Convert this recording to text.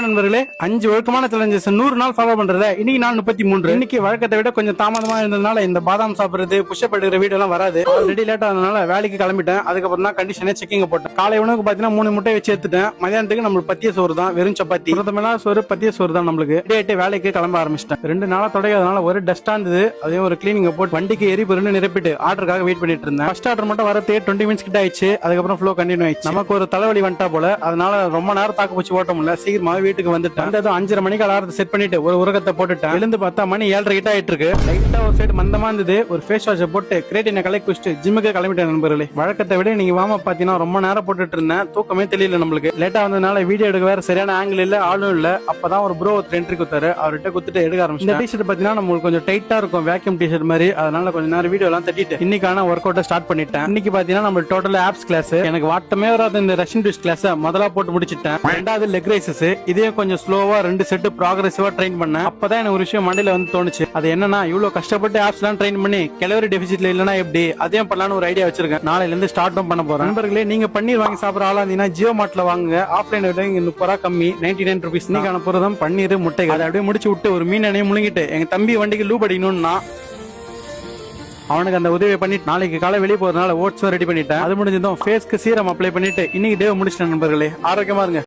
நண்பர்களே 5 ஒழுக்கமான சேலஞ்சஸ் 100 நாள் ஃபாலோ பண்றத இன்னைக்கு நாள் 33. இன்னைக்கு வழக்கத்தை விட கொஞ்சம் தாமதமா இருந்ததுனால இந்த பாதாம் சாப்பிடுறது புஷ்அப் எடுக்கிற வீடியோ எல்லாம் வராது. ஆல்ரெடி லேட் ஆனதுனால வேலைக்கு கிளம்பிட்டேன். அதுக்கப்புறம் தான் கண்டிஷனே செக்கிங் போட்டேன். காலை உணவுக்கு பாத்தீங்கன்னா 3 முட்டை வச்சு எடுத்துட்டேன். மதியானத்துக்கு நம்மளுக்கு பத்திய சோறு தான், வெறும் சப்பாத்தி. பிரதமனா சோறு பத்திய சோறு தான் நம்மளுக்கு. டேட்டு வேலைக்கு கிளம்ப ஆரம்பிச்சிட்டேன். 2 நாளா தொடங்கிறதுனால ஒரு டஸ்டா இருந்தது. அதே ஒரு கிளீனிங் போட்டு வண்டிக்கு எரிபொருள் நிரப்பிட்டு ஆர்டருக்காக வெயிட் பண்ணிட்டு இருந்தேன். ஃபர்ஸ்ட் ஆர்டர் மட்டும் வரதே 20 மினிட்ஸ் கிட்ட ஆயிடுச்சு. அதுக்கப்புறம் ஃப்ளோ கண்டினியூ ஆயிடுச்சு. நமக்கு ஒரு தலைவலி வந்துட்டா போல, அதனால ரொம்ப நேரம் தாக்கு பிடிச்சி ஓட்ட முடியல. சீக்கிரமா வீட்டுக்கு வந்துட்டேன். 5:30 மணிக்கு அலாரத்தை செட் பண்ணிட்டு ஒரு உரகத்தை போட்டுட்டேன். எழுந்து பார்த்தா மணி 7:30 கிட்ட ஆயிட்டு இருக்கு. லைட்டா ஒரு சைடு மந்தமா இருந்தது. ஒரு ஃபேஸ் வாஷ் போட்டு கிரேட்டினை கலக்கி குடிச்சிட்டு ஜிம்முக்கு கிளம்பிட்டேன் நண்பர்களே. வழக்கத்தை விட நீங்க வாம பாத்தீங்கன்னா ரொம்ப நேரம் போட்டுட்டு இருந்தேன். தூக்கமே தெரியல நம்மளுக்கு. லேட்டா வந்ததுனால வீடியோ எடுக்க வேற சரியான ஆங்கிள் இல்ல, ஆளும் இல்ல. அப்பதான் ஒரு ப்ரோ ஒரு என்ட்ரி குத்தாரு. அவர்கிட்ட குத்துட்டு எடுக்க ஆரம்பிச்சு. இந்த டிஷர்ட் பாத்தீங்கன்னா நம்மளுக்கு கொஞ்சம் டைட்டா இருக்கும், வேக்யூம் டிஷர்ட் மாதிரி. அதனால கொஞ்சம் நேரம் வீடியோ எல்லாம் தட்டிட்டு இன்னைக்கான ஒர்க் அவுட் ஸ்டார்ட் பண்ணிட்டேன். இன்னைக்கு பாத்தீங்கன்னா நம்ம டோட்டல் ஆப்ஸ் கிளாஸ். எனக்கு வாட்டமே வராது இந்த ரஷ்யன் ட்விஸ்ட் கிளாஸ் முதல்ல போட்டு முடிச்சிட்டேன். ரெண்டாவது லெக் ரைசஸ். இதே கொஞ்சம் ஸ்லோவா 2 செட் ப்ராக்ரெசிவா ட்ரெயின் பண்ணேன். அப்பதான் எனக்கு ஒரு விஷயம் மண்டையில வந்து தோணுச்சு. அது என்னன்னா, இவ்வளவு கஷ்டப்பட்டு ஆப்ஸ் எல்லாம் ட்ரெயின் பண்ணி கலோரி டெபிசிட்ல இல்லனா எப்படி அதையும் பண்ணலாம்னு ஒரு ஐடியா வச்சிருக்கேன். நாளைல இருந்து ஸ்டார்ட்டும் பண்ண போறேன். நண்பர்களே, நீங்க பன்னீர் வாங்கி சாப்பிடுற ஆளா இருந்தீங்கன்னா ஜியோ மார்ட்ல வாங்குங்க. ஆஃப்லைன் விட 30 கம்மி, 99 rupees. நீங்க அனுப்புறதும் பன்னீர் முட்டைகள். அதை அப்படியே முடிச்சு விட்டு ஒரு மீன் எண்ணெய் முழுங்கிட்டு எங்க தம்பி வண்டிக்கு லூப் அடிக்கணும்னா அவனுக்கு அந்த உதவியை பண்ணிட்டு நாளைக்கு காலை வெளியே போறதுனால ஓட்ஸும் ரெடி பண்ணிட்டேன். அது முடிஞ்சதும் ஃபேஸ்க்கு சீரம் அப்ளை பண்ணிட்டு இன்னைக்கு டே முடிச்சிட்டேன் நண்பர்களே. ஆரோக்கியமா இருங்க.